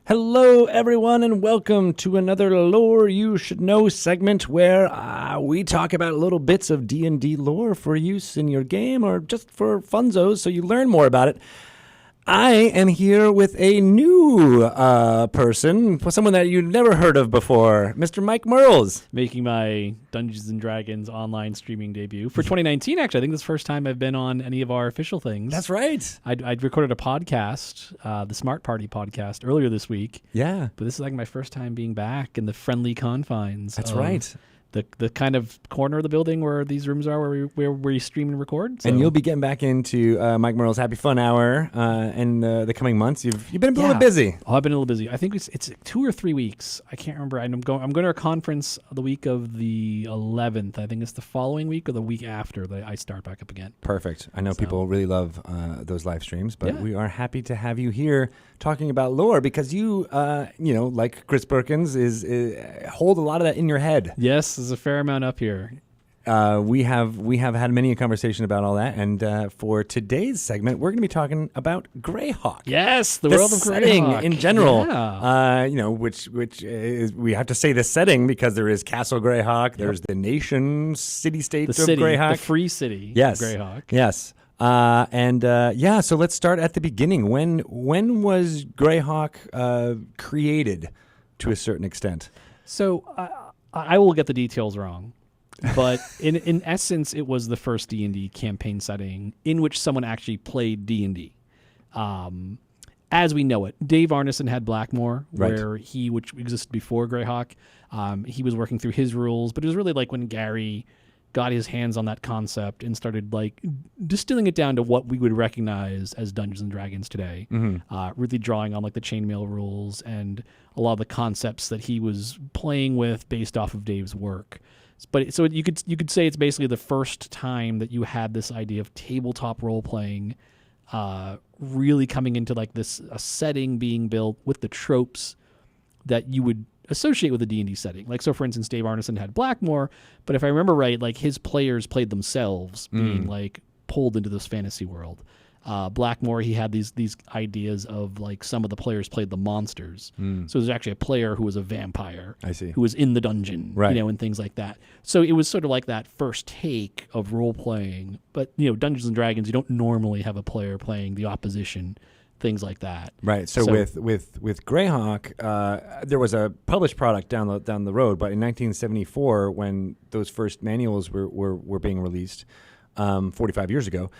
Hello, everyone, and welcome to another Lore You Should Know segment where we talk about little bits of D&D lore for use in your game or just for funzos so you learn more about it. I am here with a new person, someone that you've never heard of before, Mr. Mike Merles. Making my Dungeons & Dragons online streaming debut for 2019, actually. I think this is the first time I've been on any of our official things. That's right. I'd recorded a podcast, the Smart Party podcast, earlier this week. Yeah. But this is like my first time being back in the friendly confines. That's right. The kind of corner of the building where these rooms are, where we stream and record. So. And you'll be getting back into Mike Merle's Happy Fun Hour in the coming months. You've been a little busy. Oh, I've been a little busy. I think it's 2 or 3 weeks. I can't remember. I'm going to a conference the week of the 11th. I think it's the following week or the week after that I start back up again. Perfect. I know people really love those live streams, but we are happy to have you here talking about lore because you, like Chris Perkins, hold a lot of that in your head. Yes, there's a fair amount up here. We have had many a conversation about all that, and for today's segment, we're going to be talking about Greyhawk. Yes, the world of setting Greyhawk in general. Yeah. Which is, we have to say the setting because there is Castle Greyhawk, there's the nation, city-state of Greyhawk, the free city. Yes, of Greyhawk. Yes. So let's start at the beginning. When was Greyhawk created to a certain extent? So I will get the details wrong, but in essence, it was the first D&D campaign setting in which someone actually played D&D. As we know it, Dave Arneson had Blackmore, which existed before Greyhawk. He was working through his rules, but it was really like when Gary got his hands on that concept and started like distilling it down to what we would recognize as Dungeons and Dragons today. Really drawing on like the chainmail rules and a lot of the concepts that he was playing with based off of Dave's work. But so you could say it's basically the first time that you had this idea of tabletop role playing, really coming into like a setting being built with the tropes that you would associate with a D&D setting. Like, so for instance, Dave Arneson had Blackmore, but if I remember right, like his players played themselves being like pulled into this fantasy world. Blackmore, he had these ideas of like some of the players played the monsters. So there's actually a player who was a vampire. I see. Who was in the dungeon, and things like that. So it was sort of like that first take of role playing. But Dungeons and Dragons, you don't normally have a player playing the opposition. Things like that. Right. So with Greyhawk, there was a published product down the road, but in 1974, when those first manuals were being released, 45 years ago,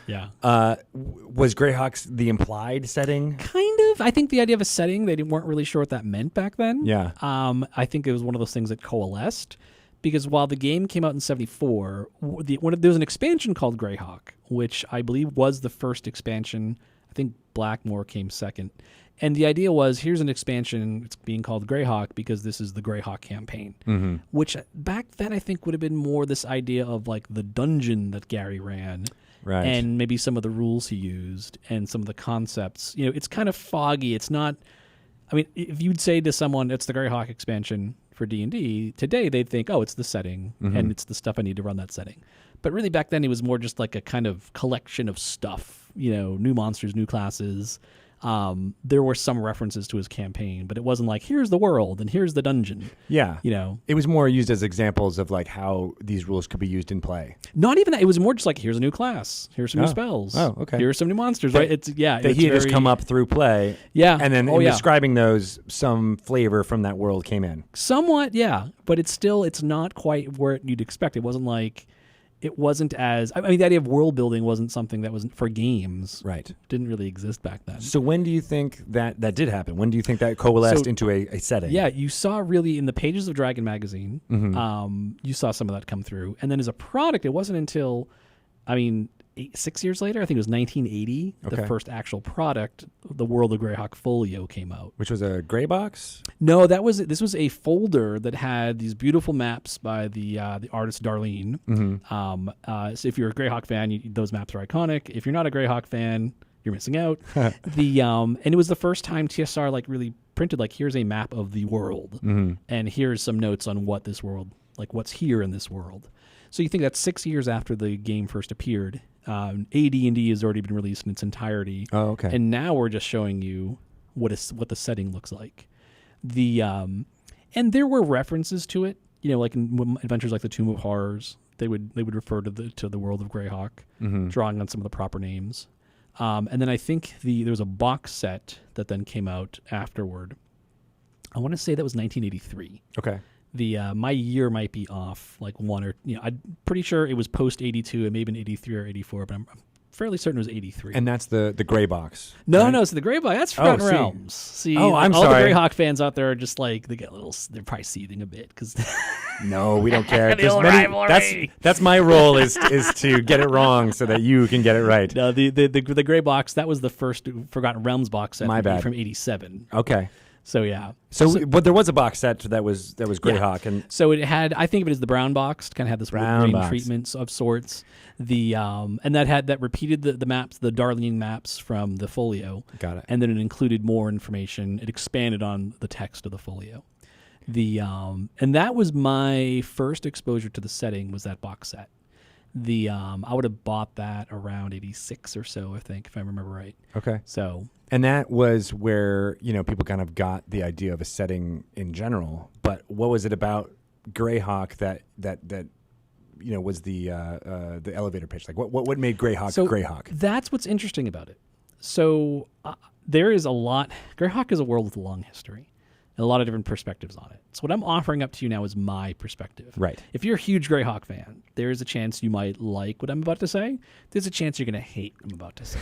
was Greyhawk's the implied setting? Kind of. I think the idea of a setting, they weren't really sure what that meant back then. Yeah. I think it was one of those things that coalesced. Because while the game came out in 74, there was an expansion called Greyhawk, which I believe was the first expansion. I think Blackmore came second. And the idea was, here's an expansion, it's being called Greyhawk because this is the Greyhawk campaign, which back then I think would have been more this idea of like the dungeon that Gary ran, and maybe some of the rules he used and some of the concepts. It's kind of foggy. It's not, if you'd say to someone, it's the Greyhawk expansion for D&D, today they'd think, oh, it's the setting and it's the stuff I need to run that setting. But really back then it was more just like a kind of collection of stuff, new monsters, new classes. There were some references to his campaign, but it wasn't like, here's the world and here's the dungeon. Yeah. It was more used as examples of like how these rules could be used in play. Not even that. It was more just like, here's a new class. Here's some new spells. Oh, okay. Here's some new monsters, right? He had just come up through play. Yeah. And then in describing those, some flavor from that world came in. Somewhat, yeah. But it's not quite where you'd expect. It wasn't like... It wasn't as... the idea of world building wasn't something that was for games. Right. Didn't really exist back then. So when do you think that did happen? When do you think that coalesced into a setting? Yeah, you saw really in the pages of Dragon Magazine, you saw some of that come through. And then as a product, it wasn't until, 6 years later, I think it was 1980, the first actual product, the World of Greyhawk Folio came out. Which was a gray box? No, this was a folder that had these beautiful maps by the artist Darlene. So if you're a Greyhawk fan, those maps are iconic. If you're not a Greyhawk fan, you're missing out. And it was the first time TSR like really printed like, here's a map of the world, and here's some notes on what this world, like what's here in this world. So you think that's 6 years after the game first appeared. AD&D has already been released in its entirety. Oh, okay. And now we're just showing you what the setting looks like. And there were references to it, like in adventures like the Tomb of Horrors, they would refer to the world of Greyhawk, drawing on some of the proper names. And then I think there was a box set that then came out afterward. I want to say that was 1983. Okay. My year might be off, like one or I'm pretty sure it was post 82. It may have been 83 or 84, but I'm fairly certain it was 83. And that's the gray box. No, right? no, so the Gray Box, that's Forgotten Realms. See, I'm all sorry. the Greyhawk fans out there are just like, they're probably seething a bit because. No, we don't care. The old rivalry. That's my role is to get it wrong so that you can get it right. No, the Gray Box, that was the first Forgotten Realms box set. My bad. From 87. Okay. So yeah. But there was a box set that was Greyhawk, and so it had, I think of it as the brown box, kind of had this brown green treatments of sorts. And that repeated the maps, the Darling maps from the folio. Got it. And then it included more information. It expanded on the text of the folio. And that was my first exposure to the setting, was that box set. I would have bought that around 86 or so, I think, if I remember right. Okay. So. And that was where, people kind of got the idea of a setting in general. But what was it about Greyhawk that was the elevator pitch? Like what made Greyhawk Greyhawk? That's what's interesting about it. So there is a lot. Greyhawk is a world with a long history and a lot of different perspectives on it. So what I'm offering up to you now is my perspective. Right. If you're a huge Greyhawk fan, there's a chance you might like what I'm about to say. There's a chance you're going to hate what I'm about to say.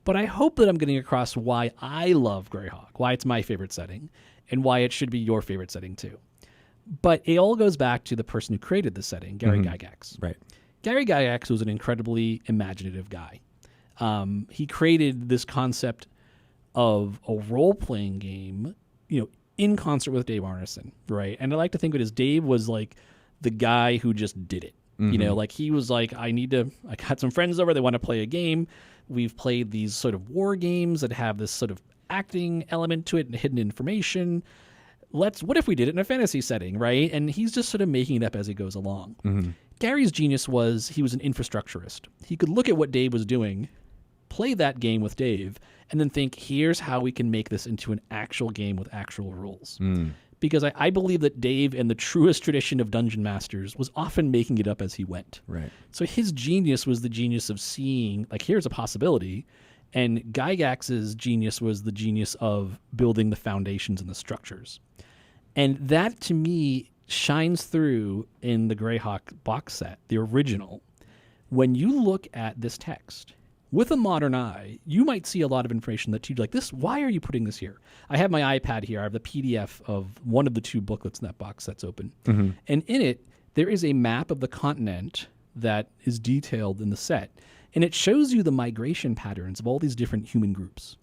But I hope that I'm getting across why I love Greyhawk, why it's my favorite setting, and why it should be your favorite setting too. But it all goes back to the person who created the setting, Gary Gygax. Right. Gary Gygax was an incredibly imaginative guy. He created this concept of a role-playing game, in concert with Dave Arneson, right? And I like to think of it as Dave was like the guy who just did it. Like he was like, I got some friends over, they want to play a game. We've played these sort of war games that have this sort of acting element to it and hidden information. What if we did it in a fantasy setting, right? And he's just sort of making it up as he goes along. Gary's genius was he was an infrastructurist. He could look at what Dave was doing, play that game with Dave, and then think, here's how we can make this into an actual game with actual rules. Because I believe that Dave, in the truest tradition of Dungeon Masters, was often making it up as he went. Right. So his genius was the genius of seeing, like, here's a possibility, and Gygax's genius was the genius of building the foundations and the structures. And that, to me, shines through in the Greyhawk box set, the original. When you look at this text, with a modern eye, you might see a lot of information that you'd like, why are you putting this here? I have my iPad here. I have the PDF of one of the two booklets in that box that's open. And in it, there is a map of the continent that is detailed in the set. And it shows you the migration patterns of all these different human groups.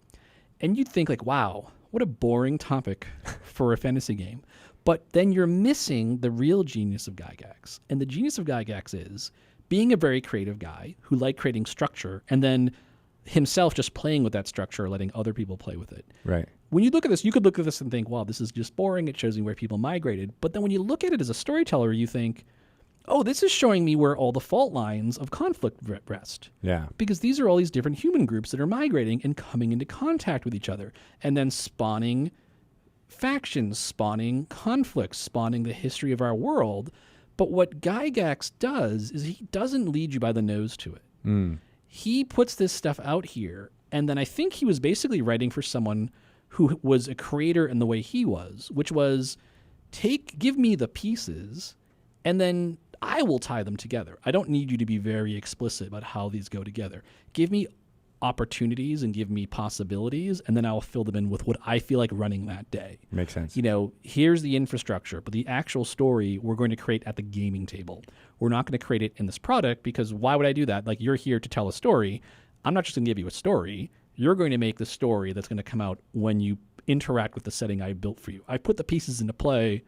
And you'd think, like, wow, what a boring topic for a fantasy game. But then you're missing the real genius of Gygax. And the genius of Gygax is being a very creative guy who liked creating structure and then himself just playing with that structure, letting other people play with it. Right. When you look at this, you could look at this and think, wow, this is just boring. It shows me where people migrated. But then when you look at it as a storyteller, you think, oh, this is showing me where all the fault lines of conflict rest. Yeah. Because these are all these different human groups that are migrating and coming into contact with each other and then spawning factions, spawning conflicts, spawning the history of our world. But what Gygax does is he doesn't lead you by the nose to it. He puts this stuff out here, and then I think he was basically writing for someone who was a creator in the way he was, which was give me the pieces, and then I will tie them together. I don't need you to be very explicit about how these go together. Give me opportunities and give me possibilities, and then I'll fill them in with what I feel like running that day. Makes sense. Here's the infrastructure, but the actual story we're going to create at the gaming table. We're not going to create it in this product, because why would I do that? Like, you're here to tell a story. I'm not just going to give you a story. You're going to make the story that's going to come out when you interact with the setting I built for you. I put the pieces into play.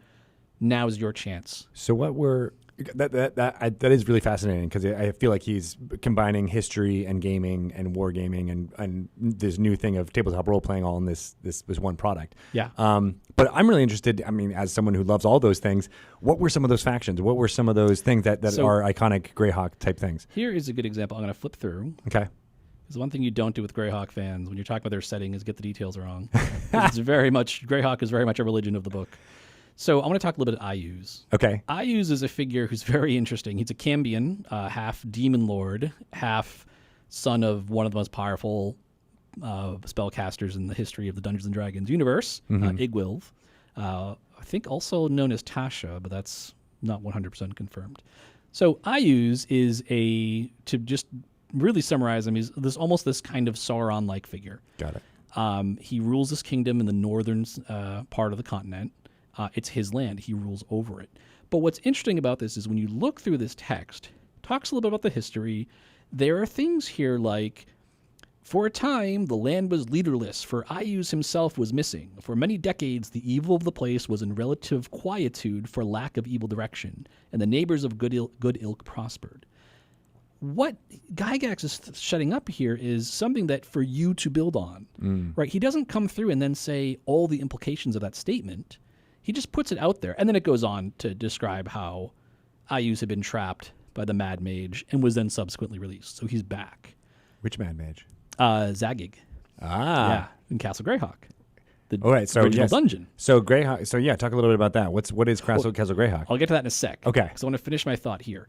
Now's your chance. So that is really fascinating, because I feel like he's combining history and gaming and wargaming and this new thing of tabletop role playing all in this one product. Yeah. But I'm really interested. I mean, as someone who loves all those things, what were some of those factions? What were some of those things that are iconic Greyhawk type things? Here is a good example. I'm going to flip through. Okay. There's one thing you don't do with Greyhawk fans when you're talking about their setting is get the details wrong. It's very much, Greyhawk is very much a religion of the book. So I want to talk a little bit about Ayuz. Okay. Ayuz is a figure who's very interesting. He's a Cambion, half demon lord, half son of one of the most powerful spellcasters in the history of the Dungeons and Dragons universe, Igwilv. I think also known as Tasha, but that's not 100% confirmed. So Ayuz is to just really summarize him, he's almost this kind of Sauron-like figure. Got it. He rules this kingdom in the northern part of the continent. It's his land. He rules over it. But what's interesting about this is when you look through this text, talks a little bit about the history. There are things here like, for a time, the land was leaderless, for Ayuz himself was missing. For many decades, the evil of the place was in relative quietude for lack of evil direction, and the neighbors of good ilk prospered. What Gygax is setting up here is something that for you to build on, right? He doesn't come through and then say all the implications of that statement. He just puts it out there, and then it goes on to describe how Ayuz had been trapped by the Mad Mage and was then subsequently released. So he's back. Which Mad Mage? Zagig. Yeah, in Castle Greyhawk. The all right, so original dungeon. So Greyhawk. So yeah, talk a little bit about that. What is Castle Greyhawk? I'll get to that in a sec. Okay. Because I want to finish my thought here.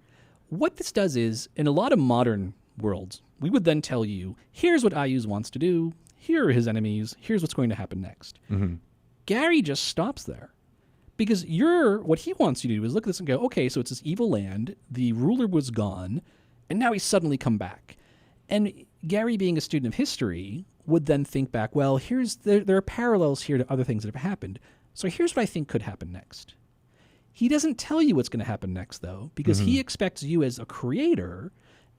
What this does is, in a lot of modern worlds, we would then tell you, here's what Ayuz wants to do, here are his enemies, here's what's going to happen next. Gary just stops there. Because what he wants you to do is look at this and go, okay, so it's this evil land, the ruler was gone, and now he's suddenly come back. And Gary, being a student of history, would then think back, well, there are parallels here to other things that have happened. So here's what I think could happen next. He doesn't tell you what's going to happen next, though, because he expects you as a creator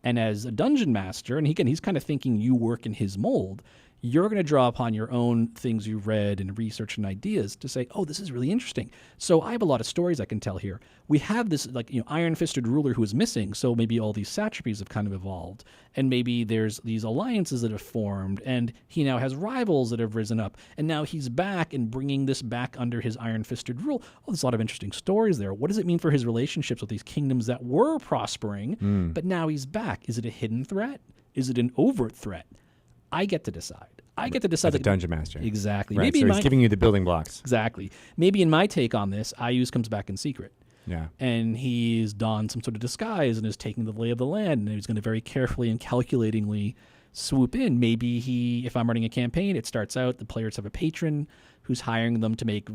and as a dungeon master, and he's kind of thinking you work in his mold. You're going to draw upon your own things you've read and research and ideas to say, oh, this is really interesting. So I have a lot of stories I can tell here. We have this iron-fisted ruler who is missing, so maybe all these satrapies have kind of evolved. And maybe there's these alliances that have formed, and he now has rivals that have risen up. And now he's back and bringing this back under his iron-fisted rule. Oh, there's a lot of interesting stories there. What does it mean for his relationships with these kingdoms that were prospering, but now he's back? Is it a hidden threat? Is it an overt threat? I get to decide. I get to decide. As a dungeon master. Exactly. Right, so he's giving you the building blocks. Exactly. Maybe in my take on this, Ayuz comes back in secret. Yeah. And he's donned some sort of disguise and is taking the lay of the land, and he's going to very carefully and calculatingly swoop in. Maybe if I'm running a campaign, it starts out, the players have a patron who's hiring them to make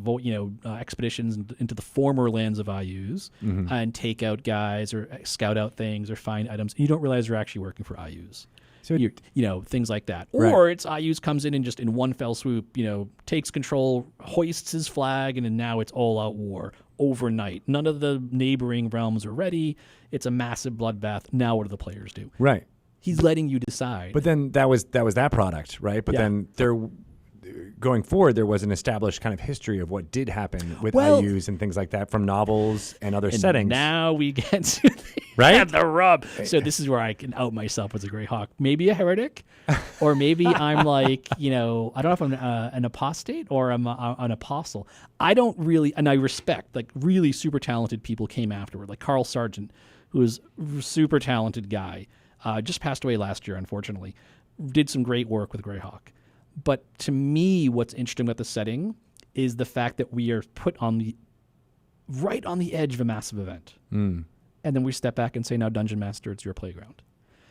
expeditions into the former lands of Ayuz and take out guys or scout out things or find items. You don't realize you're actually working for Ayuz. So things like that. Right. Or it's Ayuz comes in and just in one fell swoop, takes control, hoists his flag, and then now it's all-out war overnight. None of the neighboring realms are ready. It's a massive bloodbath. Now what do the players do? Right. He's letting you decide. But then that was that product, right? But then going forward, there was an established kind of history of what did happen with Ayuz and things like that from novels and other settings. Now we get to the rub. So this is where I can out myself as a Greyhawk. Maybe a heretic, or maybe I'm like, I don't know if I'm an apostate or I'm an apostle. I don't really, and I respect, like really super talented people came afterward, like Carl Sargent, who is a super talented guy, just passed away last year, unfortunately, did some great work with Greyhawk. But to me, what's interesting about the setting is the fact that we are put right on the edge of a massive event. And then we step back and say, now, Dungeon Master, it's your playground.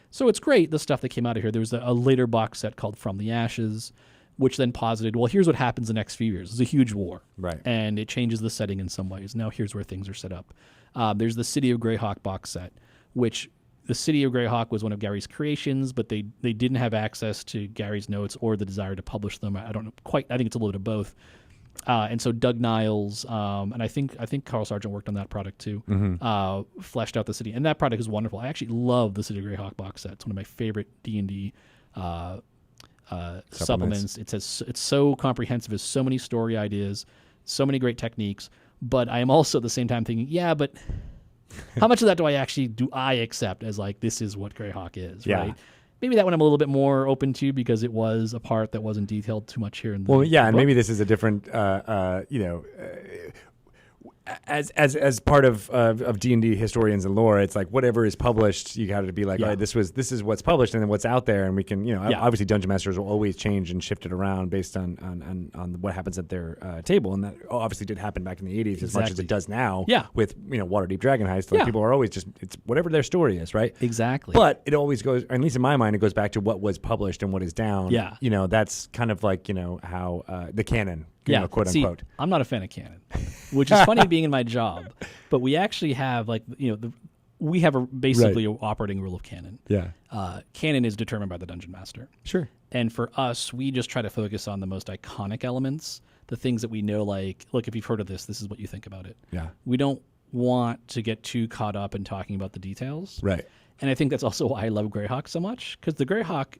So it's great, the stuff that came out of here. There was a later box set called From the Ashes, which then posited, well, here's what happens the next few years. It's a huge war. Right. And it changes the setting in some ways. Now here's where things are set up. There's the City of Greyhawk box set, which the City of Greyhawk was one of Gary's creations, but they didn't have access to Gary's notes or the desire to publish them. I don't know quite. I think it's a little bit of both. And so Doug Niles, and I think Carl Sargent worked on that product too, fleshed out the city. And that product is wonderful. I actually love the City of Greyhawk box set. It's one of my favorite D&D supplements. It's so comprehensive. There's so many story ideas, so many great techniques. But I am also at the same time thinking, but how much of that do I accept as like, this is what Greyhawk is, right? Maybe that one I'm a little bit more open to because it was a part that wasn't detailed too much here in the book. And maybe this is a different, as part of D&D historians and lore, it's like whatever is published, you got to be like, all right, this is what's published, and then what's out there, and we can, obviously Dungeon Masters will always change and shift it around based on what happens at their table, and that obviously did happen back in the 80s as much as it does now. With Waterdeep Dragon Heist, like people are always just, it's whatever their story is, right? Exactly. But it always goes, or at least in my mind, it goes back to what was published and what is down. Yeah. That's kind of like how the canon. Quote unquote. I'm not a fan of canon, which is funny being in my job, but we actually have we have basically an operating rule of canon. Yeah. Canon is determined by the Dungeon Master. Sure. And for us, we just try to focus on the most iconic elements, the things that we know, like, look, if you've heard of this is what you think about it. Yeah. We don't want to get too caught up in talking about the details. Right. And I think that's also why I love Greyhawk so much, because the Greyhawk,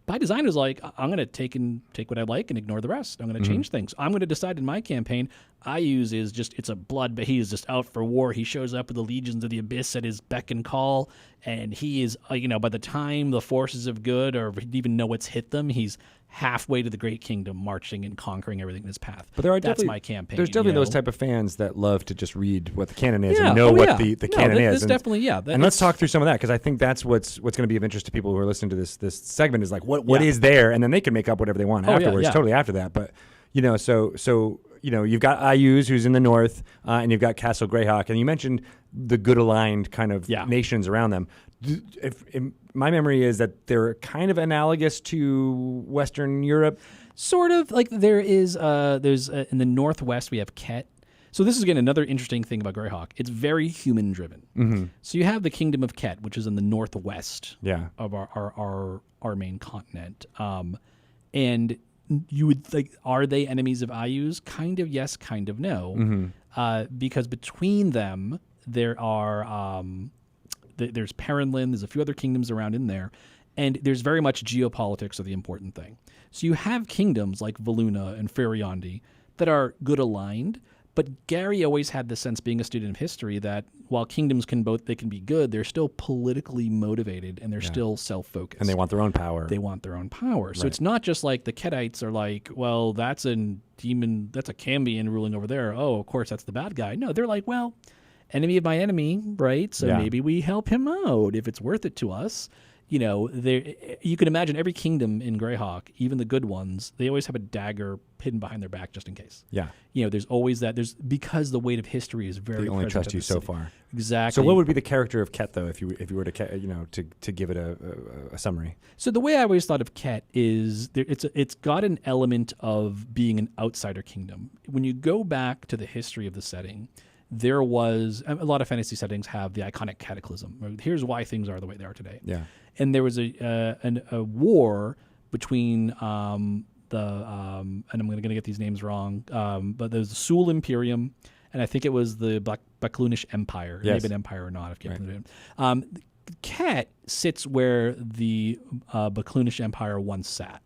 by design, is like, I'm going to take what I like and ignore the rest. I'm going to change things. I'm going to decide in my campaign, it's a blood, but he is just out for war. He shows up with the legions of the abyss at his beck and call, and he is, by the time the forces of good or even know what's hit them, he's halfway to the Great Kingdom, marching and conquering everything in his path. But that's my campaign. There's definitely those type of fans that love to just read what the canon is and know what the canon is. And, definitely, and let's talk through some of that, because I think that's what's going to be of interest to people who are listening to this segment, is like what is there, and then they can make up whatever they want afterwards, totally after that. But so you've got IUs who's in the north, and you've got Castle Greyhawk, and you mentioned the good aligned kind of nations around them. If my memory is that they're kind of analogous to Western Europe. Sort of. Like there's in the Northwest we have Ket. So this is, again, another interesting thing about Greyhawk. It's very human driven. Mm-hmm. So you have the Kingdom of Ket, which is in the northwest of our main continent. And you would think, are they enemies of IUs? Kind of yes, kind of no. Mm-hmm. Because between them, there are... there's Perrinlin, there's a few other kingdoms around in there, and there's very much geopolitics are the important thing. So you have kingdoms like Voluna and Ferriondi that are good aligned, but Gary always had the sense, being a student of history, that while kingdoms can be good, they're still politically motivated, and they're still self-focused. And they want their own power. So it's not just like the Ketites are like, well, that's a demon, that's a Cambion ruling over there. Oh, of course, that's the bad guy. No, they're like, well, enemy of my enemy, right? So maybe we help him out if it's worth it to us. You can imagine every kingdom in Greyhawk, even the good ones, they always have a dagger hidden behind their back just in case. Yeah. There's always that. Because the weight of history is very. They only trust you so far. Exactly. So what would be the character of Ket, though, if you were to give it a summary? So the way I always thought of Ket is it's got an element of being an outsider kingdom. When you go back to the history of the setting, there was a lot of fantasy settings have the iconic cataclysm. Here's why things are the way they are today. Yeah. And there was a war between and I'm going to get these names wrong, but there's the Sul Imperium, and I think it was the Baklunish Empire. It may have been Empire or not. I can't remember. Ket sits where the Baklunish Empire once sat.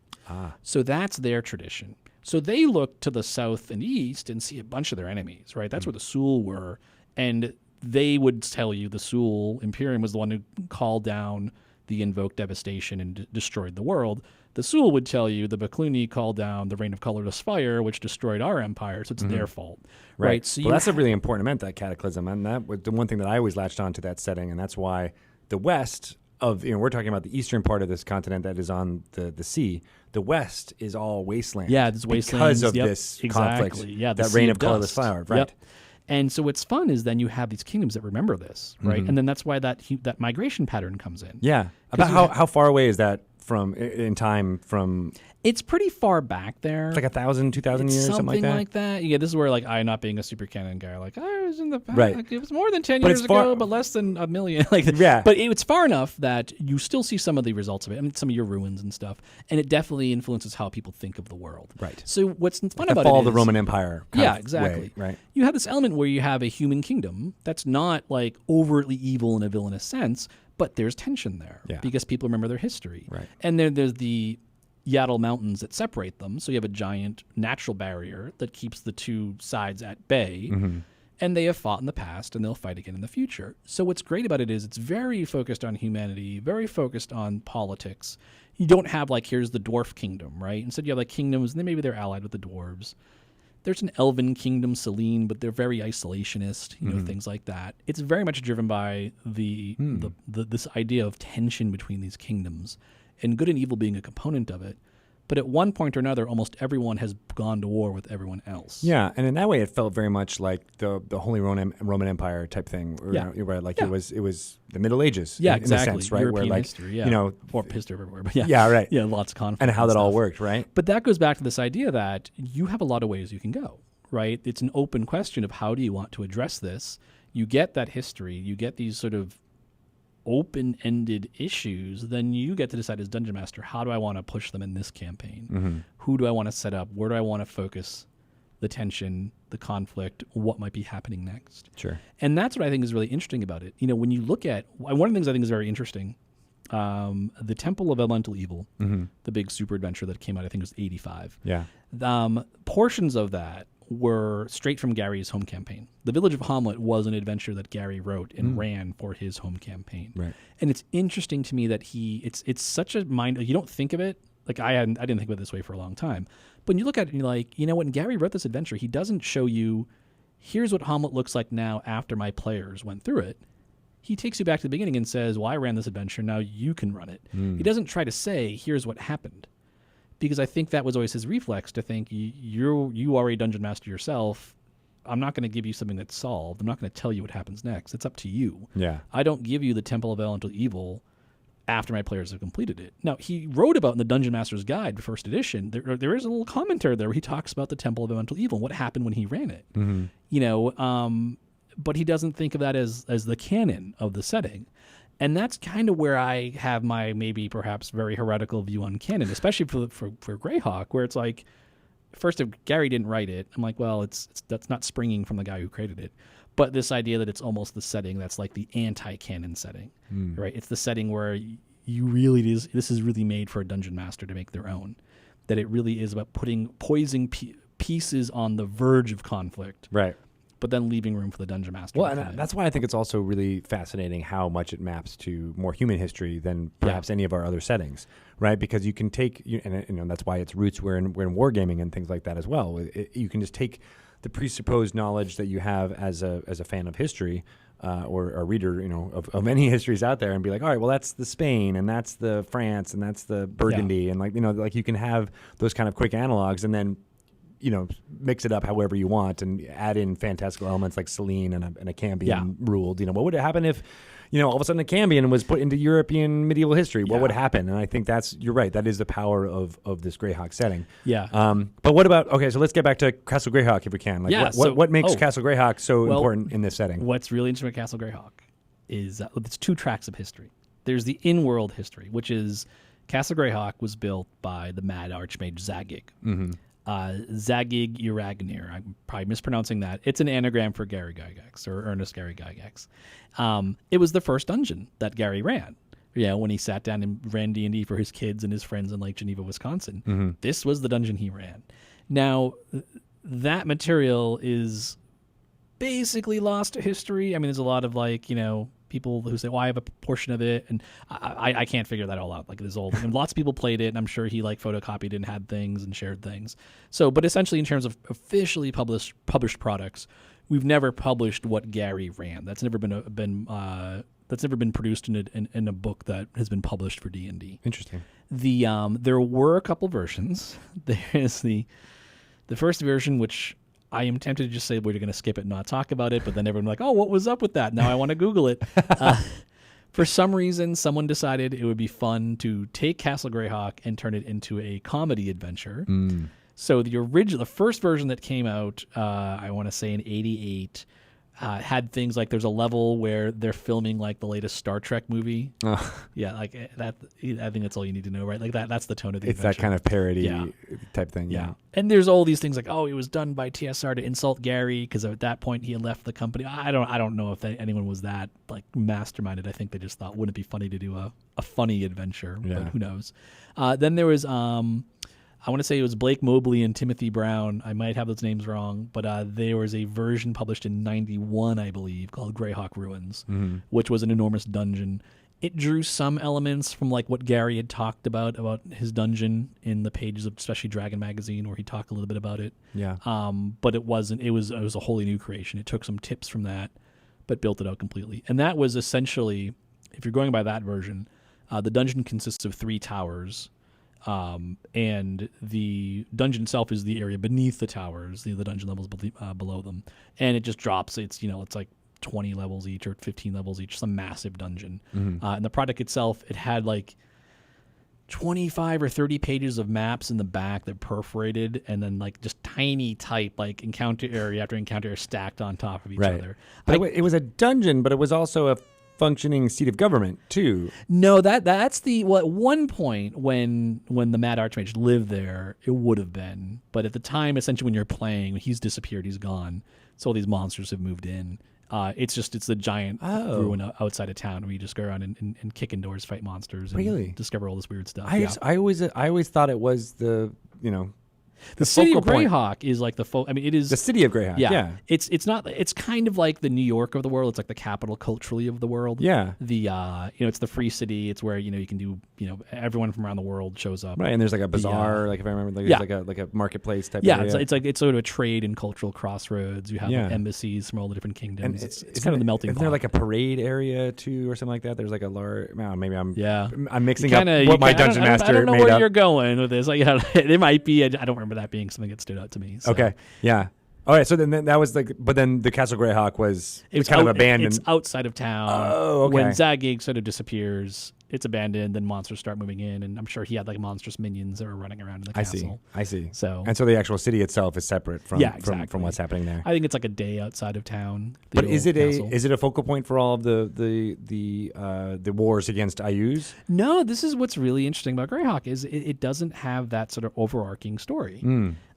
So that's their tradition. So they look to the south and east and see a bunch of their enemies, right? That's where the Sul were. And they would tell you the Sul Imperium was the one who called down the invoked devastation and destroyed the world. The Sul would tell you the Bakluni called down the Reign of Colorless Fire, which destroyed our empire, so it's their fault. Right. So that's a really important event, that cataclysm. And that was the one thing that I always latched on to that setting, and that's why the west of, we're talking about the eastern part of this continent that is on the sea. The west is all wasteland. Yeah, it's wasteland because of this conflict. Yeah, that Reign of Colorless Fire. Right. Yep. And so what's fun is then you have these kingdoms that remember this, right? And then that's why that migration pattern comes in. Yeah. About how far away is that in time from? It's pretty far back there. It's like 1,000, 2,000 years, something like that. Yeah, this is where I, not being a super canon guy, I was in the past. Right. It was more than 10 years ago, but less than a million. Yeah. But it's far enough that you still see some of the results of it. I mean, some of your ruins and stuff, and it definitely influences how people think of the world. Right. So what's fun the about fall it of the Roman Empire. Exactly. Way, right. You have this element where you have a human kingdom that's not overtly evil in a villainous sense, but there's tension there because people remember their history. Right. And there's the Yaddle Mountains that separate them. So you have a giant natural barrier that keeps the two sides at bay. Mm-hmm. And they have fought in the past, and they'll fight again in the future. So what's great about it is it's very focused on humanity, very focused on politics. You don't have here's the dwarf kingdom, right? Instead you have kingdoms, and then maybe they're allied with the dwarves. There's an elven kingdom, Selene, but they're very isolationist, things like that. It's very much driven by this idea of tension between these kingdoms, and good and evil being a component of it. But at one point or another, almost everyone has gone to war with everyone else. Yeah, and in that way, it felt very much like the Holy Roman Empire type thing. Where like it was the Middle Ages. Yeah, in exactly. a sense, right? European where like history, or history everywhere. But right. Yeah, lots of conflict. And how that all worked, right? But that goes back to this idea that you have a lot of ways you can go, right? It's an open question of how do you want to address this. You get that history, you get these sort of open-ended issues, then you get to decide as Dungeon Master, how do I want to push them in this campaign? Who do I want to set up? Where do I want to focus the tension, the conflict, what might be happening next? Sure. And that's what I think is really interesting about it. When you look at, one of the things I think is very interesting, the Temple of Elemental Evil, the big super adventure that came out, I think it was 85. Yeah. Portions of that were straight from Gary's home campaign. The Village of Hamlet was an adventure that Gary wrote and ran for his home campaign. Right. And it's interesting to me that it's such a mind, you don't think of it, like I didn't think of it this way for a long time. But when you look at it and you're like, when Gary wrote this adventure, he doesn't show you, here's what Hamlet looks like now after my players went through it. He takes you back to the beginning and says, well, I ran this adventure, now you can run it. He doesn't try to say, here's what happened. Because I think that was always his reflex to think, you are a dungeon master yourself. I'm not going to give you something that's solved. I'm not going to tell you what happens next. It's up to you. Yeah. I don't give you the Temple of Elemental Evil after my players have completed it. Now, he wrote about in the Dungeon Master's Guide, the first edition, there is a little commentary there where he talks about the Temple of Elemental Evil and what happened when he ran it. But he doesn't think of that as the canon of the setting. And that's kind of where I have my maybe perhaps very heretical view on canon, especially for Greyhawk, where it's like, first, if Gary didn't write it, I'm like, well, that's not springing from the guy who created it. But this idea that it's almost the setting that's like the anti-canon setting, right? It's the setting where this is really made for a dungeon master to make their own. That it really is about poising pieces on the verge of conflict. Right. But then leaving room for the dungeon master. Well, and that's why I think it's also really fascinating how much it maps to more human history than perhaps any of our other settings, right? Because you can take, and that's why its roots were in wargaming and things like that as well. You can just take the presupposed knowledge that you have as a fan of history or a reader, of any histories out there, and be like, all right, well, that's the Spain, and that's the France, and that's the Burgundy, and like you can have those kind of quick analogs, and then mix it up however you want and add in fantastical elements like Selene and a Cambion ruled. What would happen if, all of a sudden a Cambion was put into European medieval history? What would happen? And I think you're right. That is the power of this Greyhawk setting. Yeah. But what about, so let's get back to Castle Greyhawk if we can. What makes Castle Greyhawk so important in this setting? What's really interesting about Castle Greyhawk is it's two tracks of history. There's the in-world history, which is Castle Greyhawk was built by the mad archmage Zagig. Zagig Uragnir. I'm probably mispronouncing that. It's an anagram for Gary Gygax or Ernest Gary Gygax. It was the first dungeon that Gary ran. When he sat down and ran D&D for his kids and his friends in Lake Geneva, Wisconsin. This was the dungeon he ran. Now, that material is basically lost to history. I mean, there's a lot of people who say, well, I have a portion of it, and I can't figure that all out. Like, there's and lots of people played it, and I'm sure he photocopied and had things and shared things. So, but essentially in terms of officially published products, we've never published what Gary ran. That's never been produced in a book that has been published for D&D. Interesting. There were a couple versions. There's the first version, which I am tempted to just say we're going to skip it and not talk about it, but then everyone's like, oh, what was up with that? Now I want to Google it. For some reason, someone decided it would be fun to take Castle Greyhawk and turn it into a comedy adventure. So the first version that came out, I want to say in 88, had things like there's a level where they're filming like the latest Star Trek movie. Yeah, like that. I think that's all you need to know, right? Like that's the tone of the adventure. That kind of parody type thing. Yeah. And there's all these things like, oh, it was done by TSR to insult Gary because at that point he had left the company. I don't know if anyone was that like masterminded. I think they just thought, wouldn't it be funny to do a funny adventure? But who knows? Then there was I want to say it was Blake Mobley and Timothy Brown. I might have those names wrong, but there was a version published in 91, I believe, called Greyhawk Ruins, which was an enormous dungeon. It drew some elements from like what Gary had talked about his dungeon in the pages of especially Dragon Magazine, where he talked a little bit about it. Yeah. But it wasn't. It was a wholly new creation. It took some tips from that, but built it out completely. And that was essentially, if you're going by that version, the dungeon consists of 3 towers, and the dungeon itself is the area beneath the towers. The dungeon levels below them, and it just drops. It's it's like 20 levels each or 15 levels each, some massive dungeon. And the product itself, it had like 25 or 30 pages of maps in the back that perforated, and then like just tiny type like encounter area after encounter area stacked on top of each other. But it was a dungeon, but it was also a functioning seat of government too. No, that's at one point when the Mad Archmage lived there, it would have been. But at the time, essentially when you're playing, he's disappeared, he's gone. So all these monsters have moved in. It's the giant ruin outside of town where you just go around and kick in doors, fight monsters, and discover all this weird stuff. I always thought it was the city of point. Greyhawk is like it is the city of Greyhawk. Yeah. It's not. It's kind of like the New York of the world. It's like the capital culturally of the world. Yeah. It's the free city. It's where you can do everyone from around the world shows up. Right, and there's like a bazaar, like if I remember, like a marketplace type. area. It's sort of a trade and cultural crossroads. You have embassies from all the different kingdoms. And it's kind of the melting pot. Isn't there like a parade area too, or something like that? There's like a large. Maybe I'm mixing up what my dungeon master made up. I don't know where you're going with this. Like, there might be. I don't remember that being something that stood out to me. So. Okay. Yeah. All right. So then that was like, but then the Castle Greyhawk was kind of abandoned. It's outside of town. Oh, okay. When Zagig sort of disappears, it's abandoned. Then monsters start moving in, and I'm sure he had like monstrous minions that were running around in the castle. I see. So the actual city itself is separate from what's happening there. I think it's like a day outside of town. But is it a focal point for all of the wars against Ayus? No, this is what's really interesting about Greyhawk is it doesn't have that sort of overarching story.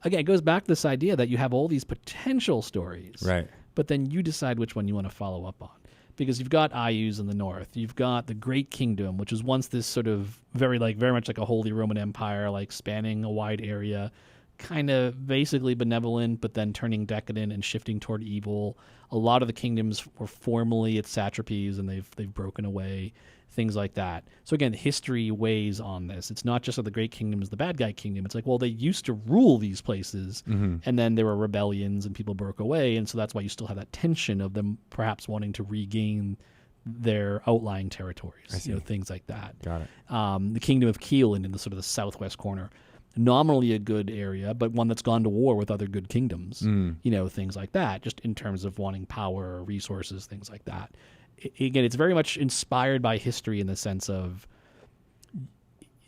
Again, it goes back to this idea that you have all these potential stories, right? But then you decide which one you want to follow up on. Because you've got Ayus in the north, you've got the Great Kingdom, which was once this sort of very much like a Holy Roman Empire, like spanning a wide area, kind of basically benevolent, but then turning decadent and shifting toward evil. A lot of the kingdoms were formerly its satrapies, and they've broken away. Things like that. So again, history weighs on this. It's not just that the Great Kingdom is the bad guy kingdom. It's like, well, they used to rule these places, and then there were rebellions and people broke away, and so that's why you still have that tension of them perhaps wanting to regain their outlying territories. Things like that. Got it. The Kingdom of Keelan in the sort of the southwest corner, nominally a good area, but one that's gone to war with other good kingdoms. Things like that, just in terms of wanting power or resources, things like that. Again, it's very much inspired by history in the sense of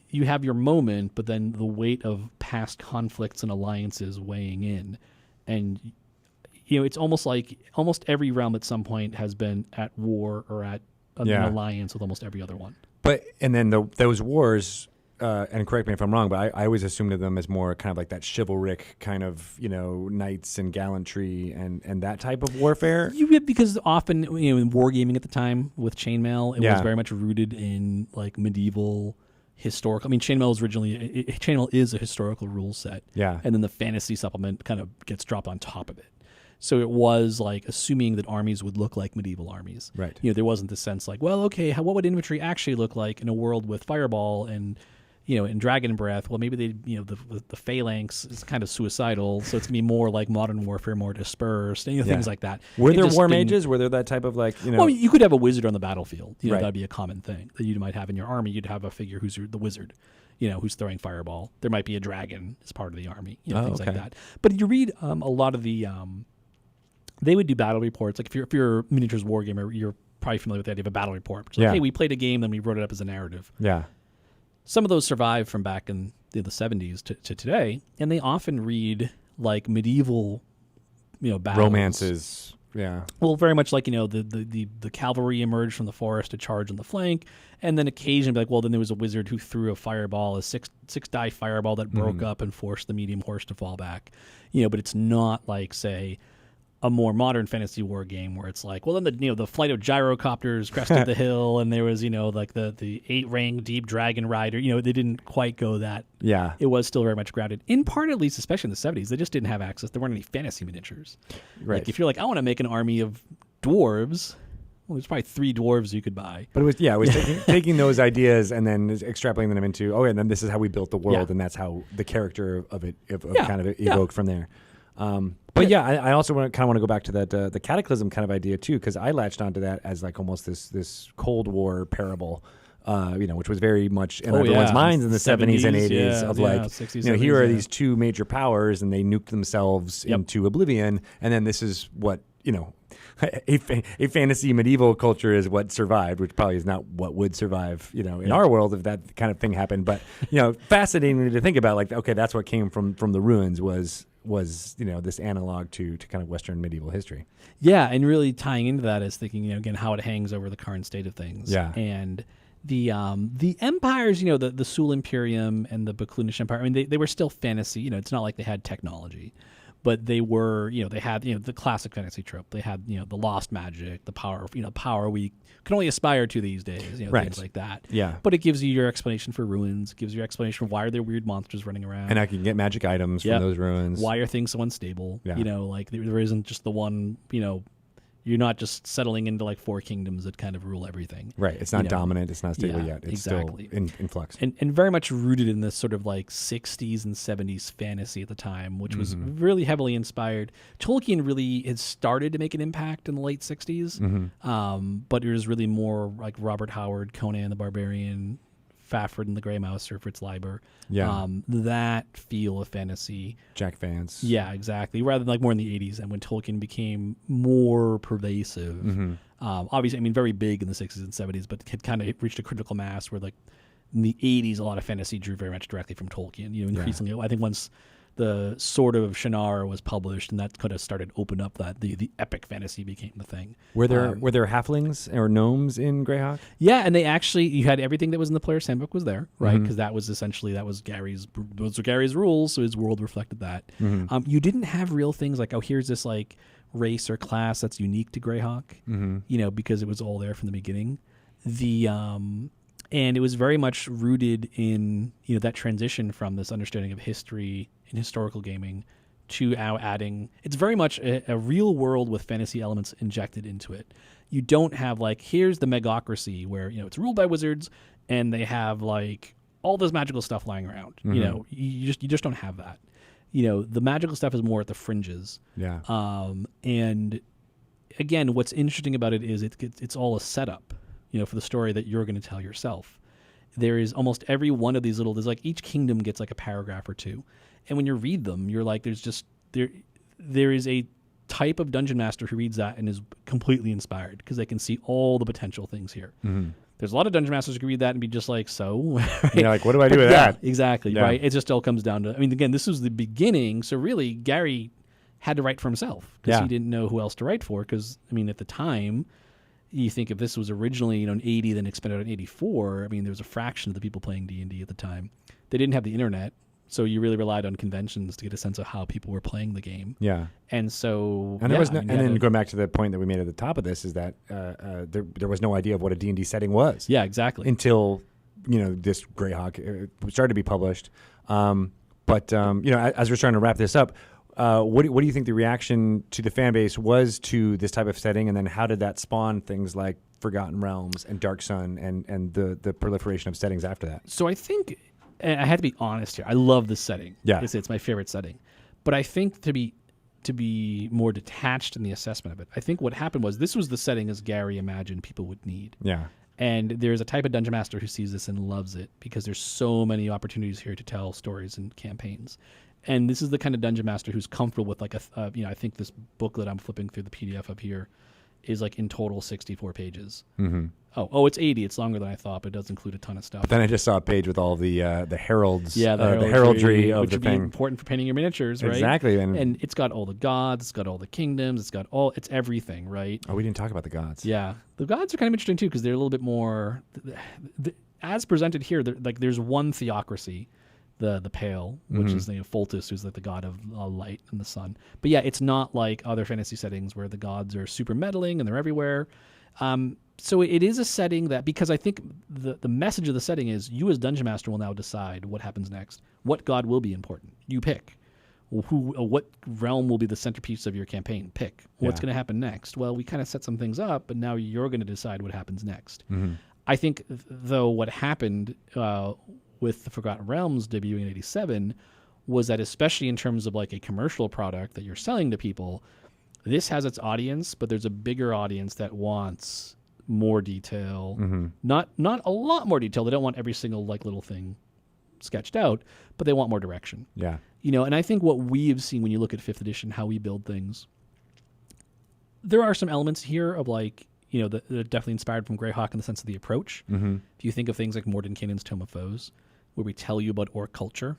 you have your moment, but then the weight of past conflicts and alliances weighing in. And, it's almost like almost every realm at some point has been at war or at an alliance with almost every other one. And then those wars, and correct me if I'm wrong, but I always assumed of them as more kind of like that chivalric kind of, knights and gallantry and that type of warfare. Because often, in wargaming at the time with chainmail, it was very much rooted in like medieval historical. I mean, chainmail is a historical rule set. Yeah. And then the fantasy supplement kind of gets dropped on top of it. So it was like assuming that armies would look like medieval armies. Right. There wasn't the sense like, well, okay, what would infantry actually look like in a world with fireball and in Dragon Breath? Well, maybe the phalanx is kind of suicidal, so it's gonna be more like modern warfare, more dispersed, things like that. Were there war mages? Were there that type of like Well, you could have a wizard on the battlefield. That'd be a common thing that you might have in your army. You'd have a figure who's the wizard, who's throwing fireball. There might be a dragon as part of the army, things like that. But you read a lot of the. They would do battle reports. Like if you're a miniatures war gamer, you're probably familiar with the idea of a battle report. It's like, hey, we played a game, then we wrote it up as a narrative. Yeah. Some of those survive from back in the 70s to today, and they often read like medieval, battles. Romances. Yeah. Well, very much like, the cavalry emerged from the forest to charge on the flank, and then occasionally like, well, then there was a wizard who threw a fireball, a six die fireball that broke up and forced the medium horse to fall back. But it's not like, say, a more modern fantasy war game where it's like, well, then the flight of gyrocopters crested the hill, and there was like the 8-ring deep dragon rider. They didn't quite go that. Yeah, it was still very much grounded in part, at least, especially in the 70s. They just didn't have access. There weren't any fantasy miniatures. Right. Like if you're like, I want to make an army of dwarves, Well, there's probably 3 dwarves you could buy. But it was taking those ideas and then extrapolating them into, and then this is how we built the world, and that's how the character of it kind of evoked from there. But I also kind of want to go back to that the Cataclysm kind of idea too, because I latched onto that as like almost this Cold War parable. Which was very much in everyone's minds in the 70s and 80s of 60s, here are these 2 major powers and they nuked themselves into oblivion, and then this is what a fantasy medieval culture is what survived, which probably is not what would survive in our world if that kind of thing happened. But fascinating to think about, like, okay, that's what came from the ruins was this analog to kind of Western medieval history. Yeah, and really tying into that is thinking again how it hangs over the current state of things. Yeah, and the empires, the Sul Imperium and the Baklunish Empire, I mean, they were still fantasy. It's not like they had technology, but they were, they had, the classic fantasy trope. They had, the lost magic, the power, power we can only aspire to these days, things like that. Yeah. But it gives you your explanation for ruins. It gives you your explanation for why are there weird monsters running around. And I can get magic items from those ruins. Why are things so unstable? Yeah. Like there isn't just the one, you're not just settling into like 4 kingdoms that kind of rule everything. Right. It's not dominant. It's not stable yet. It's exactly. still in flux. And very much rooted in this sort of like 60s and 70s fantasy at the time, which was really heavily inspired. Tolkien really had started to make an impact in the late 60s, but it was really more like Robert Howard, Conan the Barbarian, Fafhrd and the Grey Mouse, or Fritz Leiber. Yeah. That feel of fantasy. Jack Vance. Yeah, exactly. Rather than like more in the 80s and when Tolkien became more pervasive. Obviously, I mean, very big in the 60s and 70s, but had kind of reached a critical mass where like in the 80s, a lot of fantasy drew very much directly from Tolkien. Increasingly, I think once the Sword of Shannara was published, and that could have started to open up that the epic fantasy became the thing. Were there halflings or gnomes in Greyhawk? Yeah, and they actually, you had everything that was in the player's handbook was there, right? Because that was essentially those were Gary's rules, so his world reflected that. You didn't have real things like, here's this like race or class that's unique to Greyhawk, because it was all there from the beginning. And it was very much rooted in that transition from this understanding of history and historical gaming to now adding. It's very much a real world with fantasy elements injected into it. You don't have like here's the megocracy where it's ruled by wizards and they have like all this magical stuff lying around. You just don't have that. The magical stuff is more at the fringes. Yeah. And again, what's interesting about it is it's all a setup. For the story that you're going to tell yourself. There is almost every one of these there's like each kingdom gets like a paragraph or 2. And when you read them, you're like, there is a type of dungeon master who reads that and is completely inspired because they can see all the potential things here. There's a lot of dungeon masters who can read that and be just like, so? Right? Yeah, like, what do I do with that? Exactly, right? It just all comes down to, I mean, again, this was the beginning, so really, Gary had to write for himself because he didn't know who else to write for because, I mean, at the time, you think if this was originally an 80, then expanded on 84, I mean, there was a fraction of the people playing D&D at the time. They didn't have the internet, so you really relied on conventions to get a sense of how people were playing the game. Yeah. And so... And, then going back to the point that we made at the top of this is that there was no idea of what a D&D setting was. Yeah, exactly. Until, this Greyhawk started to be published. But as we're starting to wrap this up, what do you think the reaction to the fan base was to this type of setting, and then how did that spawn things like Forgotten Realms and Dark Sun and the proliferation of settings after that? So I think, and I had to be honest here, I love this setting. Yeah. It's my favorite setting. But I think to be more detached in the assessment of it, I think what happened was this was the setting as Gary imagined people would need. Yeah. And there's a type of dungeon master who sees this and loves it because there's so many opportunities here to tell stories and campaigns. And this is the kind of dungeon master who's comfortable with like I think this booklet I'm flipping through the PDF up here is like in total 64 pages. Oh, it's 80. It's longer than I thought, but it does include a ton of stuff. But then I just saw a page with all the heralds, the heraldry of which the would thing. Be important for painting your miniatures, right? Exactly, and it's got all the gods, it's got all the kingdoms, it's everything, right? Oh, we didn't talk about the gods. Yeah, the gods are kind of interesting too because they're a little bit more, as presented here. There's one theocracy. The Pale, which is Foltus, who's like the god of light and the sun. But yeah, it's not like other fantasy settings where the gods are super meddling and they're everywhere. So it is a setting that, because I think the message of the setting is you as Dungeon Master will now decide what happens next. What god will be important? You pick. what realm will be the centerpiece of your campaign? Pick. What's Yeah. going to happen next? Well, we kind of set some things up, but now you're going to decide what happens next. Mm-hmm. I think, though, what happened with the Forgotten Realms debuting in '87 was that, especially in terms of like a commercial product that you're selling to people, this has its audience, but there's a bigger audience that wants more detail. Mm-hmm. Not a lot more detail. They don't want every single like little thing sketched out, but they want more direction. Yeah. And I think what we have seen when you look at 5th edition, how we build things, there are some elements here of like, that are definitely inspired from Greyhawk in the sense of the approach. Mm-hmm. If you think of things like Mordenkainen's Tome of Foes, where we tell you about orc culture,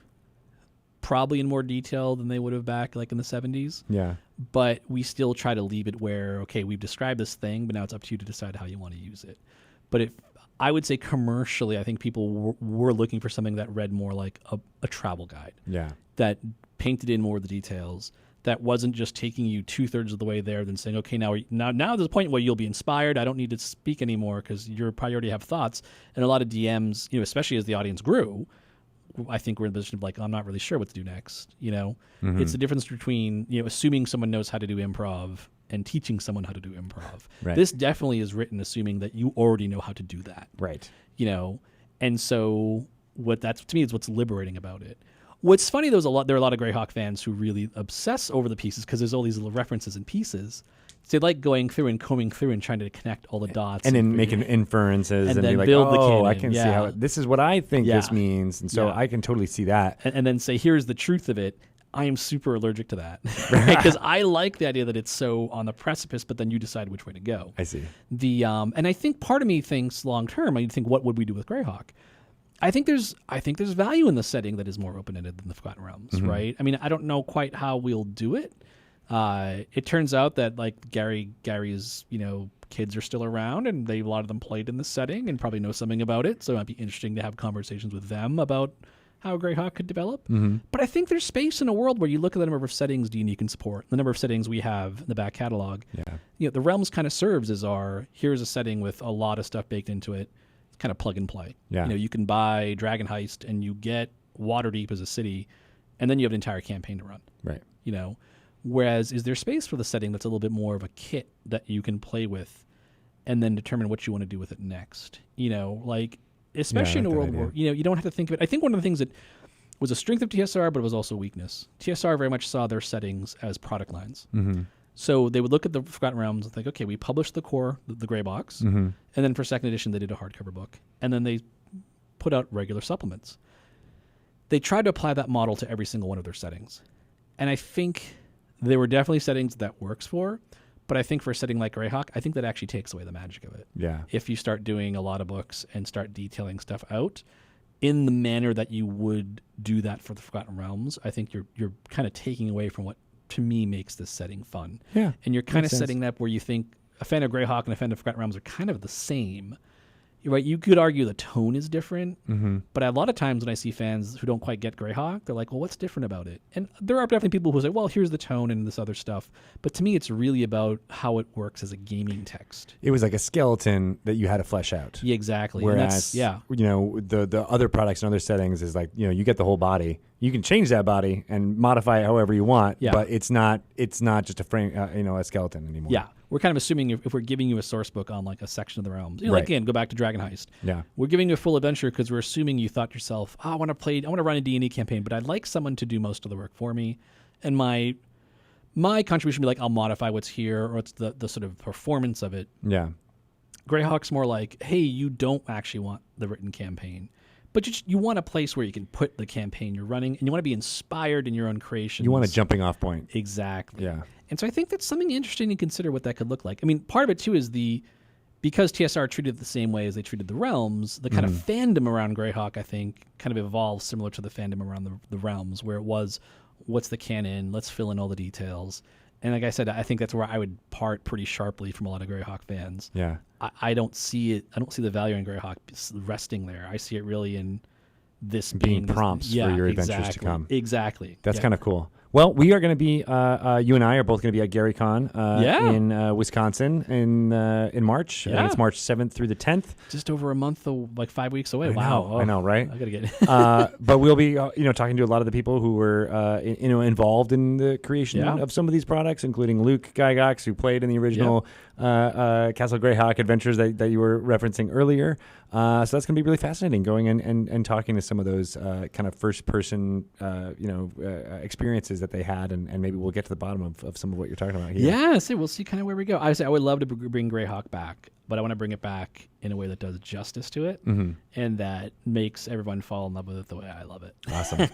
probably in more detail than they would have back like in the 70s. Yeah. But we still try to leave it where, okay, we've described this thing, but now it's up to you to decide how you want to use it. But I would say commercially, I think people were looking for something that read more like a travel guide. Yeah. That painted in more of the details, that wasn't just taking you 2/3 of the way there, then saying, okay, now there's a point where you'll be inspired. I don't need to speak anymore because you probably already have thoughts. And a lot of DMs, especially as the audience grew, I think we're in the position of like, I'm not really sure what to do next. Mm-hmm. It's the difference between, assuming someone knows how to do improv and teaching someone how to do improv. Right. This definitely is written assuming that you already know how to do that. Right. And so to me is what's liberating about it. What's funny, there are a lot of Greyhawk fans who really obsess over the pieces because there's all these little references and pieces. So they like going through and combing through and trying to connect all the dots. And then making inferences and then be like, build the I canon. can see Yeah. how this is what I think Yeah. this means. And so Yeah. I can totally see that. And then say, here's the truth of it. I am super allergic to that because I like the idea that it's so on the precipice, but then you decide which way to go. I see. And I think part of me thinks long term, I think, what would we do with Greyhawk? I think there's value in the setting that is more open-ended than the Forgotten Realms, Mm-hmm. right? I mean, I don't know quite how we'll do it. It turns out that like Gary's, kids are still around and a lot of them played in the setting and probably know something about it. So it might be interesting to have conversations with them about how Greyhawk could develop. Mm-hmm. But I think there's space in a world where you look at the number of settings D&D can support, the number of settings we have in the back catalog. Yeah. The Realms kind of serves as here's a setting with a lot of stuff baked into it. It's kind of plug and play. Yeah. You can buy Dragon Heist and you get Waterdeep as a city, and then you have an entire campaign to run. Right. Whereas is there space for the setting that's a little bit more of a kit that you can play with and then determine what you want to do with it next? Especially in a world where, you don't have to think of it. I think one of the things that was a strength of TSR, but it was also a weakness. TSR very much saw their settings as product lines. Mm-hmm. So they would look at the Forgotten Realms and think, okay, we published the core, the gray box, Mm-hmm. and then for second edition they did a hardcover book, and then they put out regular supplements. They tried to apply that model to every single one of their settings. And I think there were definitely settings that works for, but I think for a setting like Greyhawk, I think that actually takes away the magic of it. Yeah. If you start doing a lot of books and start detailing stuff out in the manner that you would do that for the Forgotten Realms, I think you're kind of taking away from what, to me, makes this setting fun. Yeah. And you're kind of Makes sense. setting up where you think a fan of Greyhawk and a fan of Forgotten Realms are kind of the same. Right? You could argue the tone is different, Mm-hmm. but a lot of times when I see fans who don't quite get Greyhawk, they're like, well, what's different about it? And there are definitely people who say, well, here's the tone and this other stuff. But to me, it's really about how it works as a gaming text. It was like a skeleton that you had to flesh out. Yeah, exactly. Whereas, the other products and other settings is like, you get the whole body. You can change that body and modify it however you want, Yeah. but it's not just a frame, a skeleton anymore. Yeah. We're kind of assuming if we're giving you a source book on like a section of the realms, Right. again, go back to Dragon Heist. Yeah. We're giving you a full adventure because we're assuming you thought to yourself, I want to run a D&D campaign, but I'd like someone to do most of the work for me. And my contribution would be like, I'll modify what's here, or it's the sort of performance of it. Yeah. Greyhawk's more like, hey, you don't actually want the written campaign, but you want a place where you can put the campaign you're running, and you want to be inspired in your own creations. You want a jumping off point. Exactly. Yeah. And so I think that's something interesting to consider what that could look like. I mean, part of it, too, is because TSR treated it the same way as they treated the Realms, the kind of fandom around Greyhawk, I think, kind of evolved similar to the fandom around the Realms, where it was, what's the canon? Let's fill in all the details. And like I said, I think that's where I would part pretty sharply from a lot of Greyhawk fans. Yeah. I don't see it. I don't see the value in Greyhawk resting there. I see it really in this Being being prompts for your adventures to come. Exactly. That's kind of cool. Well, we are going to be, you and I are both going to be at GaryCon in Wisconsin in March. I think it's March 7th through the 10th. Just over a month, like 5 weeks away. I know, right? I got to get but we'll be, talking to a lot of the people who were, involved in the creation of some of these products, including Luke Gygax, who played in the original Castle Greyhawk adventures that you were referencing earlier. So that's going to be really fascinating, going and talking to some of those kind of first-person, experiences that they had, and maybe we'll get to the bottom of some of what you're talking about here. Yeah, so we'll see kind of where we go. I would love to bring Greyhawk back, but I want to bring it back in a way that does justice to it and that makes everyone fall in love with it the way I love it.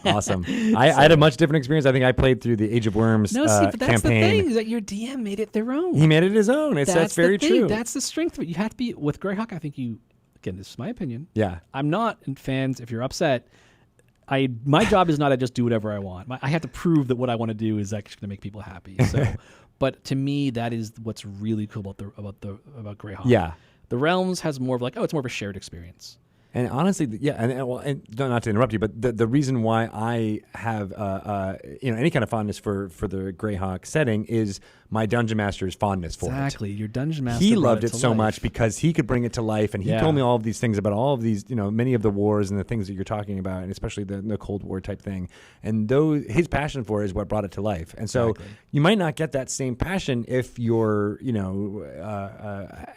Awesome. I had a much different experience. I think I played through the Age of Worms but that's campaign. the thing, is that your DM made it their own. He made it his own. That's very true. That's the strength of it. You have to be, with Greyhawk, I think again, this is my opinion. Yeah. I'm not, fans, if you're upset, my job is not to just do whatever I want. I have to prove that what I want to do is actually going to make people happy. So, but to me, that is what's really cool about Greyhawk. Yeah. The Realms has more of it's more of a shared experience. And honestly, and not to interrupt you, but the reason why I have any kind of fondness for the Greyhawk setting is my dungeon master's fondness for it. Exactly, your dungeon master. He loved it so much because he could bring it to life, and he told me all of these things about all of these, many of the wars and the things that you're talking about, and especially the Cold War type thing. And his passion for it is what brought it to life. And so you might not get that same passion if you're,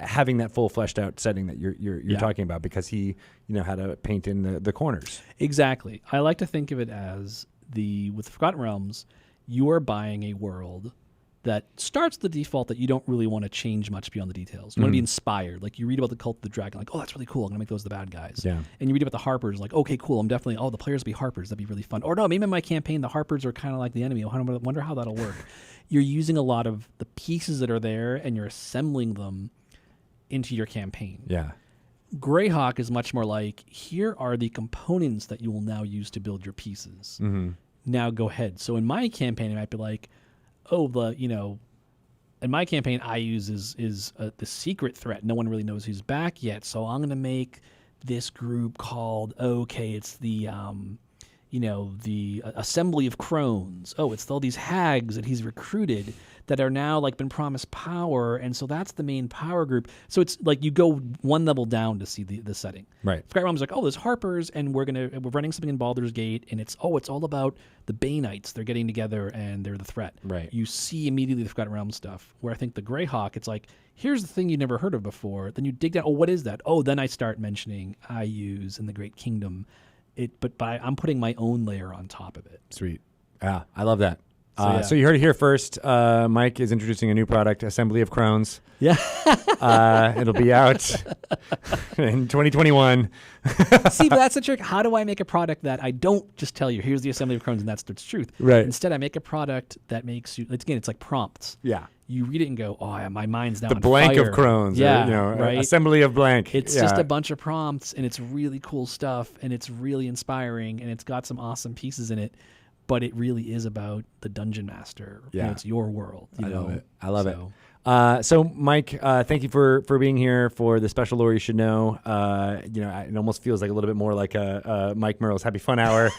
having that full fleshed out setting that you're talking about, because he, how to paint in the corners. Exactly. I like to think of it as with Forgotten Realms, you are buying a world that starts the default that you don't really want to change much beyond the details. You want to be inspired. Like, you read about the Cult of the Dragon, like, oh, that's really cool. I'm going to make those the bad guys. Yeah. And you read about the Harpers, like, okay, cool. I'm definitely, the players will be Harpers. That'd be really fun. Or no, maybe in my campaign, the Harpers are kind of like the enemy. I wonder how that'll work. You're using a lot of the pieces that are there and you're assembling them into your campaign. Yeah. Greyhawk is much more like, here are the components that you will now use to build your pieces. Now go ahead. So in my campaign, it might be like, in my campaign, I use is the secret threat. No one really knows who's back yet. So I'm going to make this group called, it's the, the Assembly of Crones. Oh, it's all these hags that he's recruited that are now been promised power, and so that's the main power group. So it's like you go one level down to see the setting. Right. Forgotten Realms like, there's Harpers, and we're running something in Baldur's Gate, and it's all about the Bay Knights. They're getting together and they're the threat. Right. You see immediately the Forgotten Realms stuff. Where I think the Greyhawk, it's like, here's the thing you never heard of before. Then you dig down. Oh, what is that? Oh, then I start mentioning I use in the Great Kingdom. But I'm putting my own layer on top of it. Sweet. Yeah, I love that. So you heard it here first. Mike is introducing a new product, Assembly of Crones. Yeah. It'll be out in 2021. See, but that's the trick. How do I make a product that I don't just tell you, here's the Assembly of Crones and that's the truth? Right. Instead, I make a product that makes you, again, it's like prompts. Yeah. You read it and go, my mind's now on fire. The blank of Crones. Yeah, right? Assembly of blank. It's just a bunch of prompts, and it's really cool stuff, and it's really inspiring, and it's got some awesome pieces in it. But it really is about the Dungeon Master. Yeah. It's your world. I love it. I love it. So, Mike, thank you for being here for the special Lore You Should Know. It almost feels like a little bit more like a Mike Merle's Happy Fun Hour,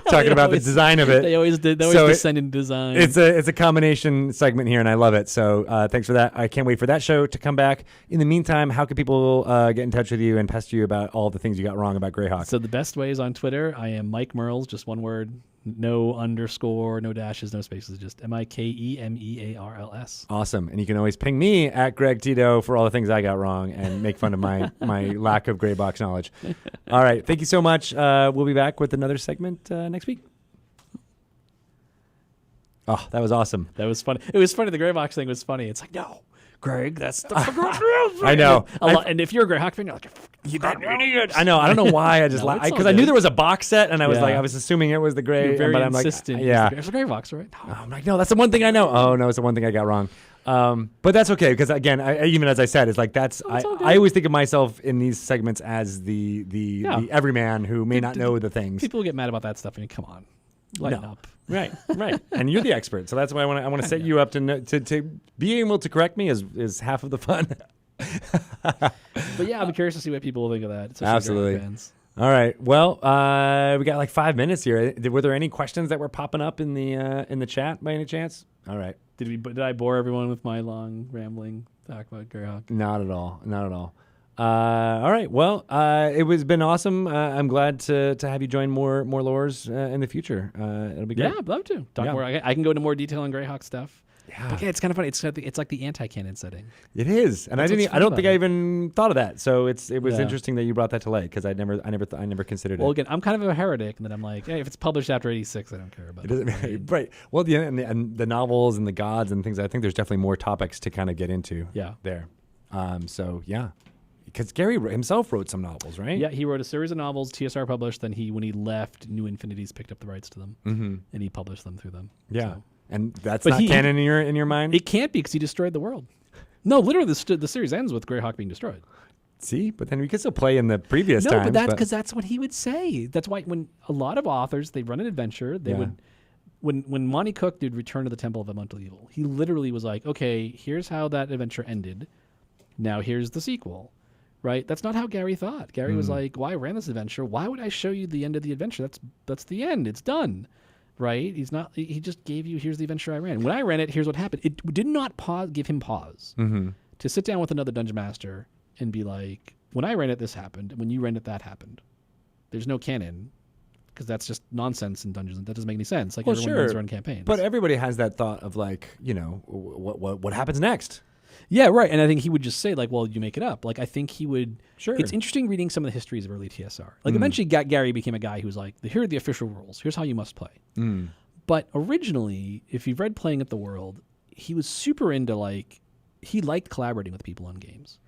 talking about the design of it. They always did. They always descend in design. It's a combination segment here, and I love it. So, thanks for that. I can't wait for that show to come back. In the meantime, how can people get in touch with you and pester you about all the things you got wrong about Greyhawk? So the best way is on Twitter. I am Mike Merles, just one word. No underscore, no dashes, no spaces, just MikeMearls. Awesome. And you can always ping me at Greg Tito for all the things I got wrong and make fun of my lack of gray box knowledge. All right. Thank you so much. We'll be back with another segment next week. Oh, that was awesome. That was funny. It was funny. The gray box thing was funny. It's like, no, Greg, that's the I know. And if you're a Greyhawk fan, you're like, you got an idiot. I know. I don't know why. I just because I knew there was a box set, and I was like, I was assuming it was the gray. You're very but I'm insistent. Like, it's a gray box, right? No. I'm like, no, that's the one thing I know. Oh no, it's the one thing I got wrong. But that's okay, because again, even as I said, it's like I always think of myself in these segments as the everyman who may not know the things. People get mad about that stuff, and come on, lighten up. Right. And you're the expert, so that's why I want to set you up to be able to correct me is half of the fun. But yeah, I'm curious to see what people think of that. Absolutely. Fans. All right. Well, we got like 5 minutes here. Were there any questions that were popping up in the chat by any chance? All right. Did I bore everyone with my long rambling talk about Greyhawk? Not at all. Not at all. All right. Well, it was been awesome. I'm glad to have you join more lores in the future. It'll be great. Yeah, I'd love to talk more. I can go into more detail on Greyhawk stuff. Yeah. But yeah, it's kind of funny. It's like the anti-canon setting. It is, and That's I don't think I even thought of that. So it was interesting that you brought that to light because I never considered it. Well, again, I'm kind of a heretic, and then I'm like, hey, if it's published after '86, I don't care about it. Doesn't matter, right? Well, and the novels and the gods and things. I think there's definitely more topics to kind of get into. Yeah. There. So yeah, because Gary himself wrote some novels, right? Yeah, he wrote a series of novels. TSR published. Then when he left, New Infinities picked up the rights to them, and he published them through them. Yeah. So. And that's not canon in your mind? It can't be because he destroyed the world. No, literally, the series ends with Greyhawk being destroyed. See? But then we could still play in the previous times. No, but that's because that's what he would say. That's why when a lot of authors, they run an adventure, they would... When Monty Cook did Return to the Temple of Elemental Evil, he literally was like, okay, here's how that adventure ended. Now here's the sequel. Right? That's not how Gary thought. Gary was like, well, I ran this adventure. Why would I show you the end of the adventure? That's the end. It's done. Right? He just gave you, here's the adventure I ran. When I ran it, here's what happened. It did not give him pause to sit down with another dungeon master and be like, when I ran it, this happened. And when you ran it, that happened. There's no canon because that's just nonsense in dungeons. That doesn't make any sense. Like everyone runs their own campaigns. But everybody has that thought of like, what happens next? Yeah, right. And I think he would just say like, well, you make it up. Like I think he would. Sure. It's interesting reading some of the histories of early TSR. Like eventually Gary became a guy who was like, here are the official rules. Here's how you must play. But originally, if you've read Playing at the World, he was super into like, he liked collaborating with people on games.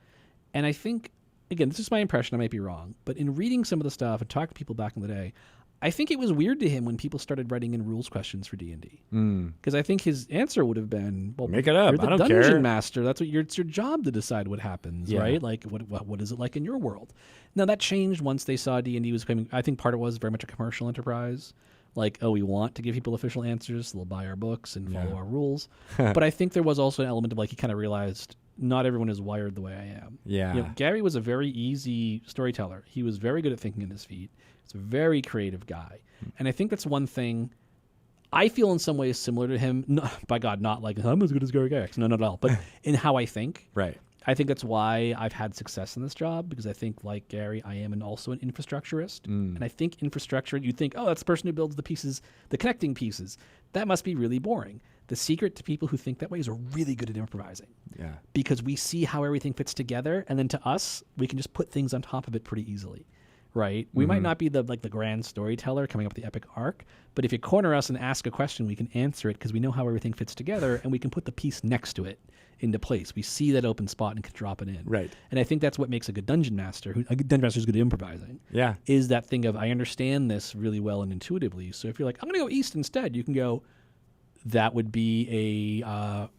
And I think, again, this is my impression, I might be wrong, but in reading some of the stuff and talking to people back in the day, I think it was weird to him when people started writing in rules questions for D&D. Because I think his answer would have been, well, make it up. You're the I don't dungeon care. master. That's what it's your job to decide what happens, right? Like, what is it like in your world? Now, that changed once they saw D&D was coming. I think part of it was very much a commercial enterprise. Like, oh, we want to give people official answers, so they'll buy our books and follow our rules. But I think there was also an element of, like, he kind of realized not everyone is wired the way I am. Yeah. Gary was a very easy storyteller. He was very good at thinking on his feet. He's a very creative guy. And I think that's one thing I feel in some ways similar to him. No, by God, not like, I'm as good as Gary Gygax. No, not at all. But in how I think. Right. I think that's why I've had success in this job, because I think, like Gary, I am also an infrastructurist. And I think infrastructure, you think, oh, that's the person who builds the pieces, the connecting pieces. That must be really boring. The secret to people who think that way is we're really good at improvising. Yeah. Because we see how everything fits together, and then to us, we can just put things on top of it pretty easily. Right? We might not be the grand storyteller coming up with the epic arc, but if you corner us and ask a question, we can answer it because we know how everything fits together, and we can put the piece next to it into place. We see that open spot and can drop it in. Right. And I think that's what makes a good dungeon master. A good dungeon master is good at improvising. Yeah. Is that thing of, I understand this really well and intuitively. So if you're like, I'm going to go east instead, you can go, that would be a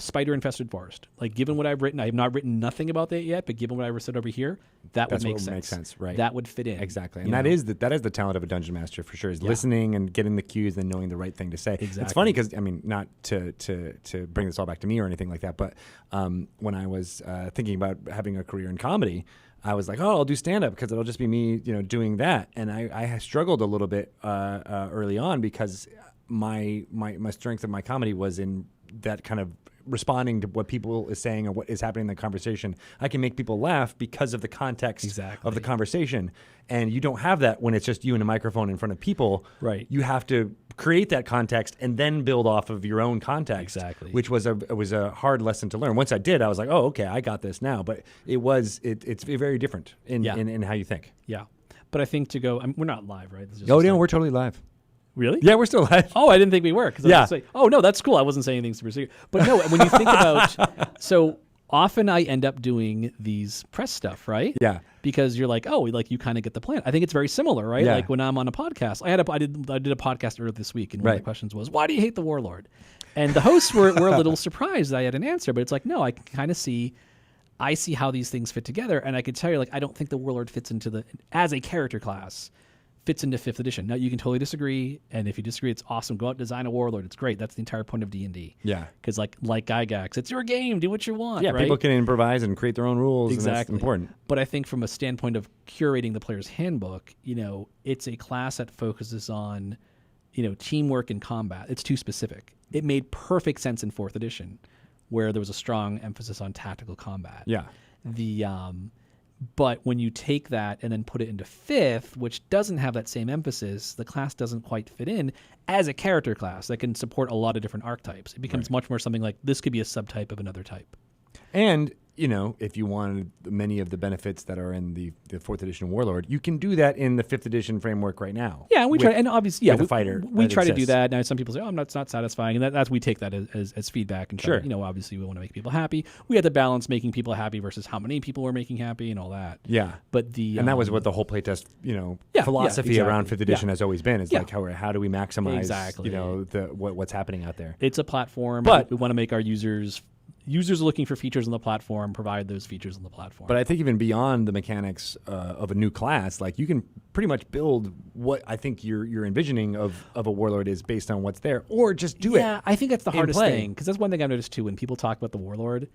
spider-infested forest. Like, given what I've written, I have not written nothing about that yet, but given what I've said over here, that would make sense. Makes sense, right? That would fit in. Exactly. And that is the talent of a dungeon master for sure, is listening and getting the cues and knowing the right thing to say. Exactly. It's funny because, I mean, not to bring this all back to me or anything like that, but when I was thinking about having a career in comedy, I was like, oh, I'll do stand-up because it'll just be me, doing that. And I struggled a little bit early on because my strength of my comedy was in that kind of responding to what people is saying or what is happening in the conversation. I can make people laugh because of the context of the conversation. And you don't have that when it's just you and a microphone in front of people. Right. You have to create that context and then build off of your own context. Exactly. Which was a hard lesson to learn. Once I did, I was like, oh, okay, I got this now. But it's very different in how you think. Yeah. But I think we're not live, right? We're totally live. Really? Yeah, we're still live. Oh, I didn't think we were. I was gonna say, oh, no, that's cool. I wasn't saying anything super secret. But no, when you think about, so often I end up doing these press stuff, right? Yeah. Because you're like, oh, like you kind of get the plan. I think it's very similar, right? Yeah. Like when I'm on a podcast, I did a podcast earlier this week, and one of the questions was, why do you hate the Warlord? And the hosts were a little surprised that I had an answer, but it's like, no, I can kind of see how these things fit together, and I could tell you, like, I don't think the Warlord fits into as a character class, fits into 5th edition. Now, you can totally disagree, and if you disagree, it's awesome. Go out and design a warlord. It's great. That's the entire point of D&D. Yeah. Because like Gygax, it's your game. Do what you want, Yeah, right? people can improvise and create their own rules, Exactly. and that's important. But I think from a standpoint of curating the player's handbook, it's a class that focuses on, teamwork and combat. It's too specific. It made perfect sense in 4th edition, where there was a strong emphasis on tactical combat. Yeah. But when you take that and then put it into 5th, which doesn't have that same emphasis, the class doesn't quite fit in as a character class that can support a lot of different archetypes. It becomes much more something like this could be a subtype of another type. And, if you wanted many of the benefits that are in the 4th edition Warlord, you can do that in the 5th edition framework right now. Yeah, and we try, and obviously, with a fighter. We try to do that. Now, some people say, it's not satisfying, and that's we take that as feedback. And sure, obviously, we want to make people happy. We have to balance making people happy versus how many people we're making happy and all that. Yeah, but and that was what the whole playtest, philosophy around 5th edition has always been. Is like how do we maximize, what's happening out there? It's a platform, but we want to make our users are looking for features on the platform, provide those features on the platform. But I think even beyond the mechanics of a new class, like you can pretty much build what I think you're envisioning of a warlord is based on what's there, or just do it. Yeah, I think that's the hardest thing, because that's one thing I've noticed too. When people talk about the warlord,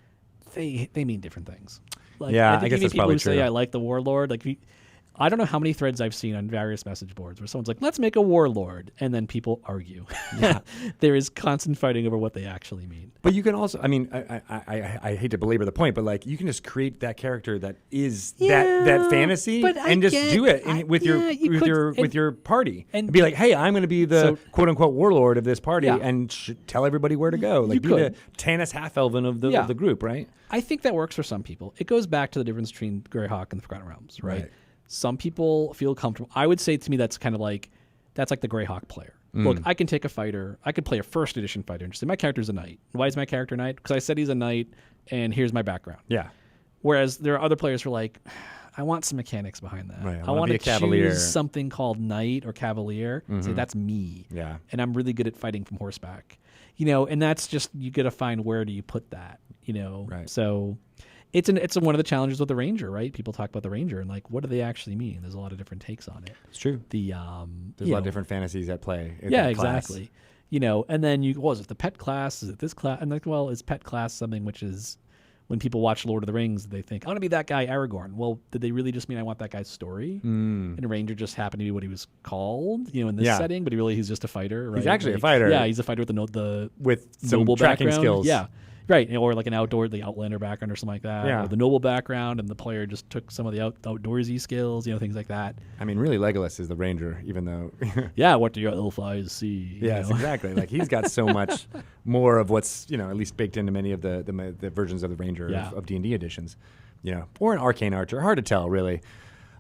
they mean different things. Like, I think guess that's people probably who true. say I like the warlord, like I don't know how many threads I've seen on various message boards where someone's like, let's make a warlord, and then people argue. Yeah. There is constant fighting over what they actually mean. But you can also, I hate to belabor the point, but like you can just create that character that is that fantasy and just do it with your party and be like, hey, I'm going to be the quote unquote warlord of this party and tell everybody where to go. Like be the Tanis half-elven of the group, right? I think that works for some people. It goes back to the difference between Greyhawk and the Forgotten Realms, right? Some people feel comfortable. I would say to me that's kind of like the Greyhawk player. Look, I can take a fighter. I could play a 1st edition fighter and just say my character's a knight. Why is my character a knight? Because I said he's a knight, and here's my background. Yeah. Whereas there are other players who are like, I want some mechanics behind that. Right, I want to cavalier. choose something called knight or cavalier. Say that's me. Yeah. And I'm really good at fighting from horseback. And that's just, you got to find where do you put that. Right. So it's one of the challenges with the Ranger, right? People talk about the Ranger and like, what do they actually mean? There's a lot of different takes on it. It's true. There's a lot of different fantasies at play. Exactly. And then is it the pet class? Is it this class? And like, well, is pet class something which is when people watch Lord of the Rings, they think, I want to be that guy, Aragorn. Well, did they really just mean I want that guy's story? And a Ranger just happened to be what he was called, in this setting, but he's just a fighter, right? He's actually a fighter. Yeah, he's a fighter with some noble tracking background. skills. Yeah. Right, or like the Outlander background or something like that. Yeah. Or the noble background, and the player just took some of the outdoorsy skills, things like that. I mean, really, Legolas is the Ranger, even though... yeah, what do your elf eyes see? Yes, exactly. Like, he's got so much more of what's, at least baked into many of the versions of the Ranger of D&D editions. Or an Arcane Archer. Hard to tell, really.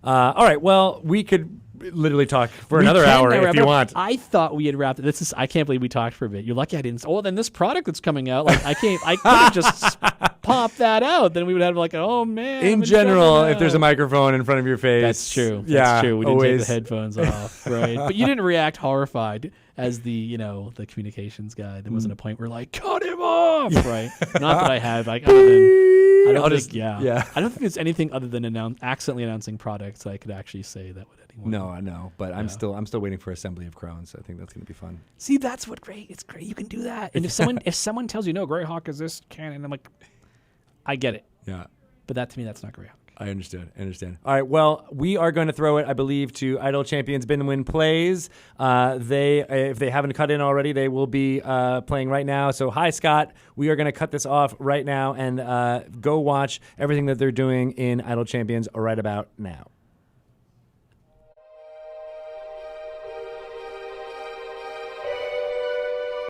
All right, well, we could literally talk for another hour if you want. I thought we had wrapped it. I can't believe we talked for a bit. You're lucky I didn't. Oh, then this product that's coming out, like I could have just popped that out. Then we would have like, oh man. In general, if there's a microphone in front of your face. That's true. Yeah, that's true. We didn't always. take the headphones off, right? But you didn't react horrified as the communications guy. There wasn't a point where like, cut him off, right? Not that I have, like, other than. I don't think there's anything other than accidentally announcing products that I could actually say that would anyone. No, I know, but I'm still waiting for Assembly of Crones. I think that's going to be fun. See, that's what great. It's great. You can do that. And if someone tells you no, Greyhawk is this canon, I'm like, I get it. Yeah, but that to me, that's not Greyhawk. I understand. All right, well, we are going to throw it, I believe, to Idle Champions Bin and Win Plays. If they haven't cut in already, they will be playing right now. So, hi, Scott. We are going to cut this off right now and go watch everything that they're doing in Idle Champions right about now.